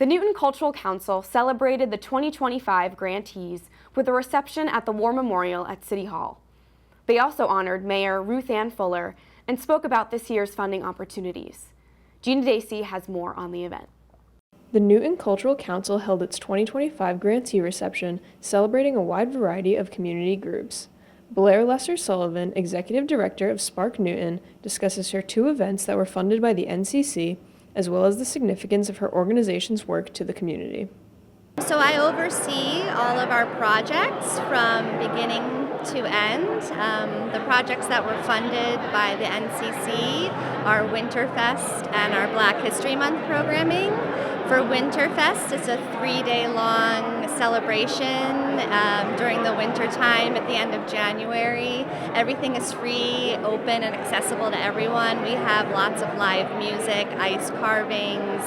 The Newton Cultural Council celebrated the 2025 grantees with a reception at the War Memorial at City Hall. They also honored Mayor Ruthanne Fuller and spoke about this year's funding opportunities. Gina Dacey has more on the event. The Newton Cultural Council held its 2025 grantee reception, celebrating a wide variety of community groups. Blair Lesser-Sullivan, Executive Director of Spark Newton, discusses her two events that were funded by the NCC, as well as the significance of her organization's work to the community. So I oversee all of our projects from beginning to end. The projects that were funded by the NCC are Winterfest and our Black History Month programming. For Winterfest, it's a 3-day-long celebration during the winter time at the end of January. Everything is free, open, and accessible to everyone. We have lots of live music, ice carvings,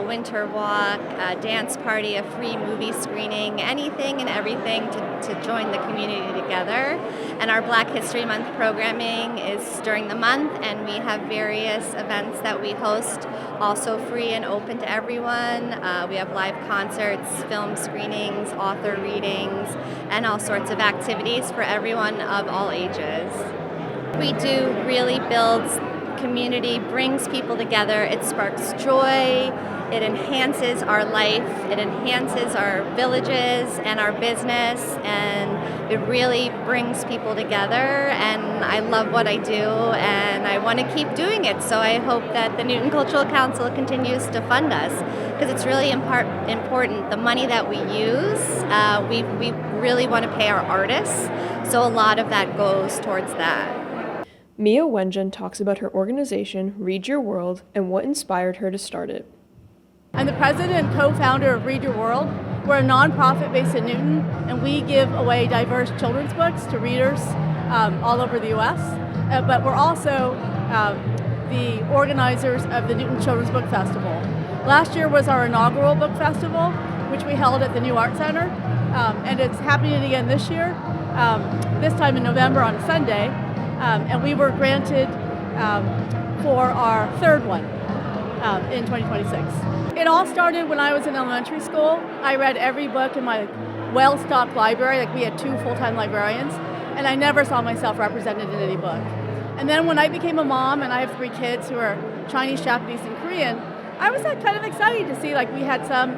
winter walk, a dance party, a free movie screening, anything and everything to join the community together. And our Black History Month programming is during the month, and we have various events that we host, also free and open to everyone. We have live concerts, film screenings, author readings, and all sorts of activities for everyone of all ages. We do really build community, brings people together, it sparks joy, it enhances our life, it enhances our villages and our business, and it really brings people together, and I love what I do and I want to keep doing it, so I hope that the Newton Cultural Council continues to fund us, because it's really important. The money that we use, we really want to pay our artists, so a lot of that goes towards that. Mia Wengen talks about her organization, Read Your World, and what inspired her to start it. I'm the president and co-founder of Read Your World. We're a nonprofit based in Newton, and we give away diverse children's books to readers all over the U.S. But we're also the organizers of the Newton Children's Book Festival. Last year was our inaugural book festival, which we held at the New Art Center, and it's happening again this year, this time in November on Sunday. And we were granted for our third one in 2026. It all started when I was in elementary school. I read every book in my well-stocked library, like we had 2 full-time librarians, and I never saw myself represented in any book. And then when I became a mom, and I have 3 kids who are Chinese, Japanese, and Korean, I was kind of excited to see like we had some,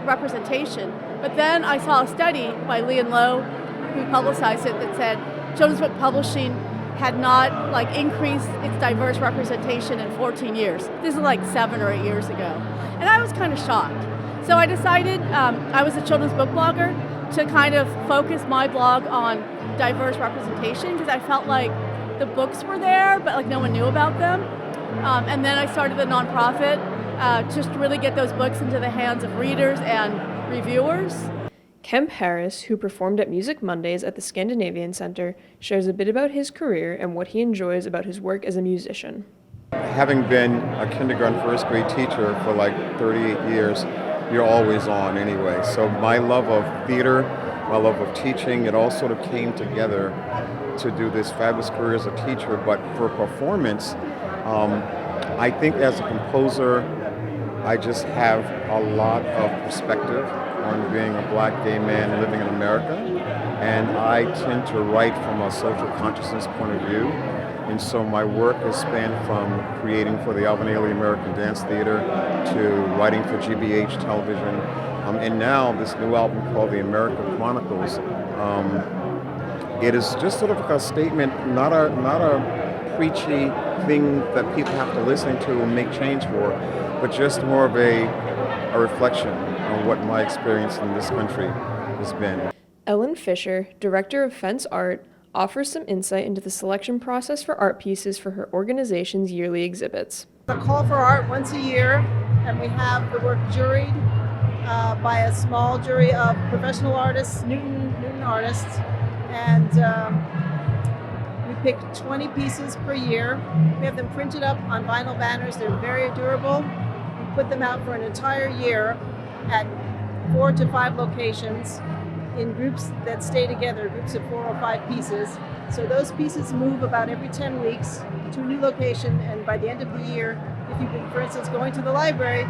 representation. But then I saw a study by Lee and Low, who publicized it, that said children's book publishing had not increased its diverse representation in 14 years. This is 7 or 8 years ago. And I was kind of shocked. So I decided, I was a children's book blogger, to kind of focus my blog on diverse representation, because I felt like the books were there, but no one knew about them. And then I started the nonprofit just to really get those books into the hands of readers and reviewers. Kemp Harris, who performed at Music Mondays at the Scandinavian Center, shares a bit about his career and what he enjoys about his work as a musician. Having been a kindergarten first grade teacher for 38 years, you're always on anyway. So my love of theater, my love of teaching, it all sort of came together to do this fabulous career as a teacher. But for performance, I think as a composer, I just have a lot of perspective on being a black gay man living in America, and I tend to write from a social consciousness point of view, and so my work has spanned from creating for the Alvin Ailey American Dance Theater to writing for GBH television, and now this new album called The America Chronicles. It is just sort of a statement, not a preachy thing that people have to listen to and make change for, but just more of a reflection on what my experience in this country has been. Ellen Fisher, Director of Fence Art, offers some insight into the selection process for art pieces for her organization's yearly exhibits. A call for art once a year, and we have the work juried by a small jury of professional artists, Newton artists, and we pick 20 pieces per year. We have them printed up on vinyl banners. They're very durable. We put them out for an entire year at 4 to 5 locations in groups that stay together, groups of 4 or 5 pieces. So those pieces move about every 10 weeks to a new location, and by the end of the year, if you've been, for instance, going to the library,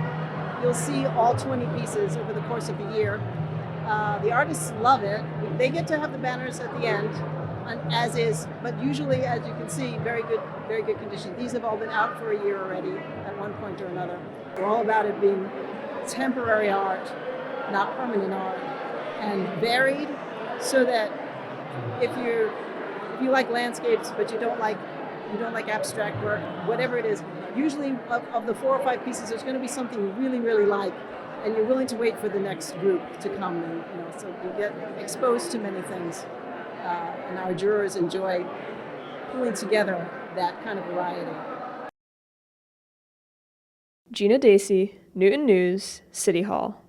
you'll see all 20 pieces over the course of a year. The artists love it. They get to have the banners at the end, as is, but usually, as you can see, very good condition. These have all been out for a year already at one point or another. We're all about it being temporary art, not permanent art, and varied, so that if you like landscapes but you don't like abstract work, whatever it is, usually of the 4 or 5 pieces, there's going to be something you really like, and you're willing to wait for the next group to come, and so you get exposed to many things, and our jurors enjoy pulling together that kind of variety. Gina Dacey, Newton News, City Hall.